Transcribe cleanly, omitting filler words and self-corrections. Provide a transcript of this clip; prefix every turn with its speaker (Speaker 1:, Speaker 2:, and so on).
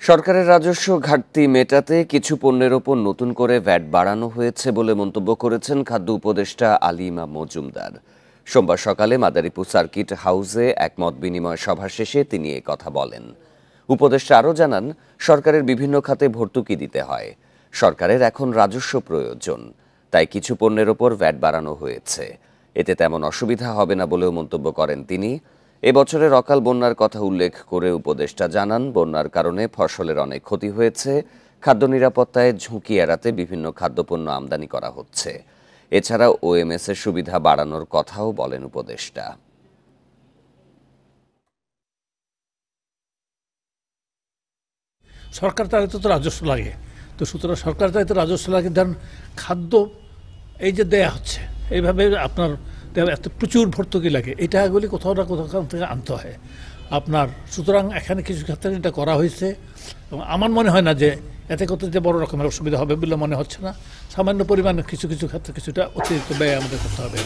Speaker 1: সরকারের রাজস্ব ঘাটতি মেটাতে কিছু পণ্যের ওপর নতুন করে ভ্যাট বাড়ানো হয়েছে বলে মন্তব্য করেছেন খাদ্য উপদেষ্টা আলিমা মজুমদার। সোমবার সকালে মাদারীপুর সার্কিট হাউসে এক মত বিনিময় সভা শেষে তিনি এ কথা বলেন। উপদেষ্টা আরও জানান, সরকারের বিভিন্ন খাতে ভর্তুকি দিতে হয়। সরকারের এখন রাজস্ব প্রয়োজন, তাই কিছু পণ্যের ওপর ভ্যাট বাড়ানো হয়েছে। এতে তেমন অসুবিধা হবে না বলেও মন্তব্য করেন তিনি। এবছরের অকাল বন্যার কথা উল্লেখ করে উপদেষ্টা জানান, বন্যার কারণে ফসলের অনেক ক্ষতি হয়েছে। খাদ্য নিরাপত্তায় ঝুঁকি এড়াতে বিভিন্ন খাদ্যপণ্য আমদানি করা হচ্ছে। এছাড়া ওএমএস এর সুবিধা বাড়ানোর কথাও বলেন উপদেষ্টা।
Speaker 2: সরকার চাইতে তো রাজস্ব লাগে, তো সুতরাং সরকার চাইতে রাজস্ব লাগে। ধরেন খাদ্য এই যে দেয়া হচ্ছে এইভাবে আপনার এত প্রচুর ভর্তুকি লাগে, এটাগুলি কোথাও না কোথাও থেকে আনতে হয় আপনার। সুতরাং এখানে কিছু ক্ষেত্রে এটা করা হয়েছে এবং আমার মনে হয় না যে এতে করতে যে বড় রকমের অসুবিধা হবে বলে মনে হচ্ছে না। সামান্য পরিমাণে কিছু কিছু ক্ষেত্রে কিছুটা অতিরিক্ত ব্যয় আমাদের করতে হবে।